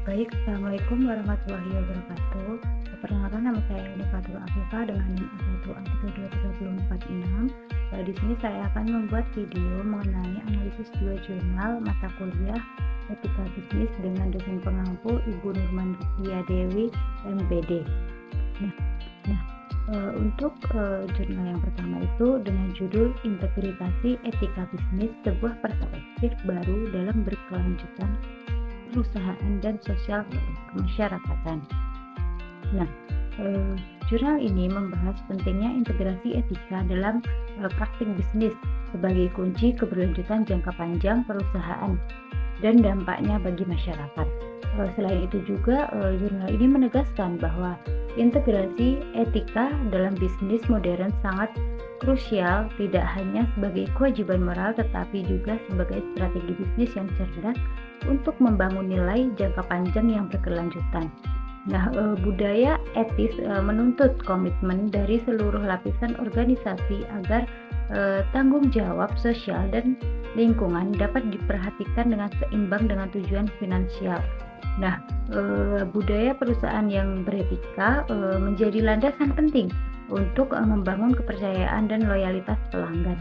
Baik, Assalamualaikum warahmatullahi wabarakatuh. Perkenalkan, nama saya Eni Fatul Afifah dengan NIM A1A32346. Di sini saya akan membuat video mengenai analisis dua jurnal mata kuliah Etika Bisnis dengan dosen pengampu Ibu Nurmantia Dewi, MPD. Untuk jurnal yang pertama itu dengan judul Integritasi Etika Bisnis, sebuah perspektif baru dalam berkelanjutan perusahaan dan sosial kemasyarakatan. Jurnal ini membahas pentingnya integrasi etika dalam praktik bisnis sebagai kunci keberlanjutan jangka panjang perusahaan dan dampaknya bagi masyarakat. Selain itu juga, jurnal ini menegaskan bahwa integrasi etika dalam bisnis modern sangat krusial, tidak hanya sebagai kewajiban moral tetapi juga sebagai strategi bisnis yang cerdas untuk membangun nilai jangka panjang yang berkelanjutan. Budaya etis menuntut komitmen dari seluruh lapisan organisasi agar tanggung jawab sosial dan lingkungan dapat diperhatikan dengan seimbang dengan tujuan finansial. Budaya perusahaan yang beretika menjadi landasan penting untuk membangun kepercayaan dan loyalitas pelanggan.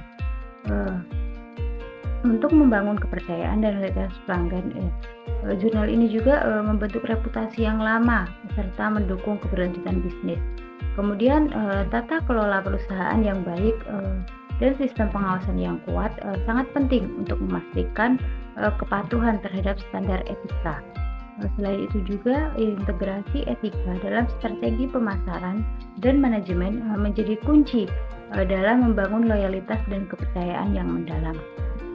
Untuk membangun kepercayaan dan loyalitas pelanggan, jurnal ini juga membentuk reputasi yang lama serta mendukung keberlanjutan bisnis. Kemudian tata kelola perusahaan yang baik dan sistem pengawasan yang kuat sangat penting untuk memastikan kepatuhan terhadap standar etika. Selain itu juga integrasi etika dalam strategi pemasaran dan manajemen menjadi kunci dalam membangun loyalitas dan kepercayaan yang mendalam.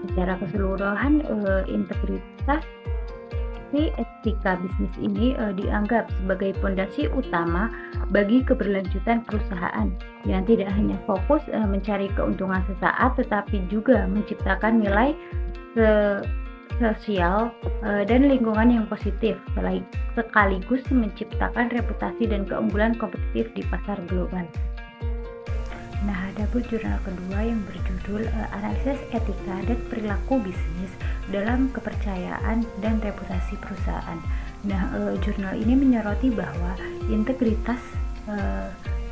Secara keseluruhan, integritas etika bisnis ini dianggap sebagai fondasi utama bagi keberlanjutan perusahaan yang tidak hanya fokus mencari keuntungan sesaat tetapi juga menciptakan nilai sosial dan lingkungan yang positif, sekaligus menciptakan reputasi dan keunggulan kompetitif di pasar global. Adapun jurnal kedua yang berjudul Analisis Etika dan Perilaku Bisnis dalam Kepercayaan dan Reputasi Perusahaan. Jurnal ini menyoroti bahwa integritas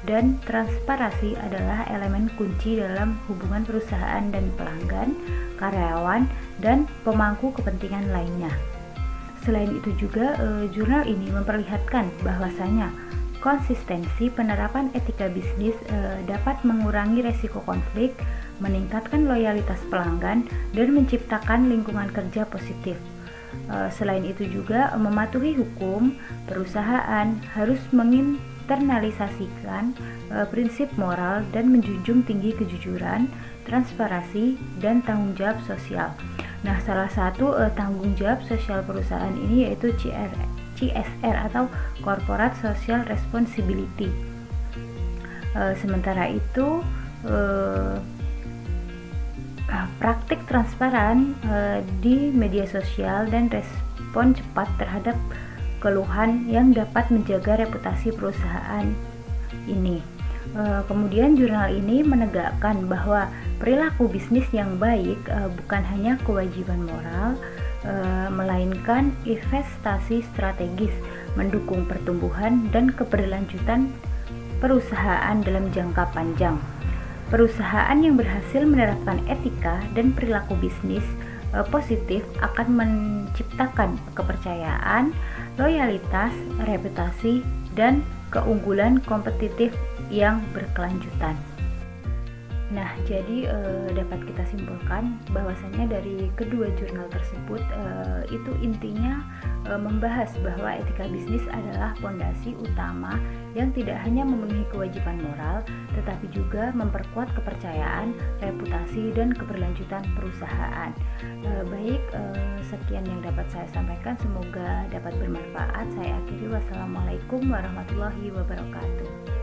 dan transparansi adalah elemen kunci dalam hubungan perusahaan dan pelanggan, karyawan, dan pemangku kepentingan lainnya. Selain itu juga, jurnal ini memperlihatkan bahwasanya konsistensi penerapan etika bisnis dapat mengurangi resiko konflik, meningkatkan loyalitas pelanggan, dan menciptakan lingkungan kerja positif. Selain itu juga, mematuhi hukum, perusahaan harus menginternalisasikan prinsip moral dan menjunjung tinggi kejujuran, transparansi, dan tanggung jawab sosial. Salah satu tanggung jawab sosial perusahaan ini yaitu CSR atau Corporate Social Responsibility. Sementara itu, praktik transparan di media sosial dan respon cepat terhadap keluhan yang dapat menjaga reputasi perusahaan ini. Kemudian jurnal ini menegakkan bahwa perilaku bisnis yang baik bukan hanya kewajiban moral, melainkan investasi strategis mendukung pertumbuhan dan keberlanjutan perusahaan dalam jangka panjang. Perusahaan yang berhasil menerapkan etika dan perilaku bisnis positif akan menciptakan kepercayaan, loyalitas, reputasi, dan keunggulan kompetitif yang berkelanjutan. Jadi dapat kita simpulkan bahwasanya dari kedua jurnal tersebut itu intinya membahas bahwa etika bisnis adalah fondasi utama yang tidak hanya memenuhi kewajiban moral tetapi juga memperkuat kepercayaan, reputasi, dan keberlanjutan perusahaan. Sekian yang dapat saya sampaikan, semoga dapat bermanfaat. Saya akhiri, wassalamualaikum warahmatullahi wabarakatuh.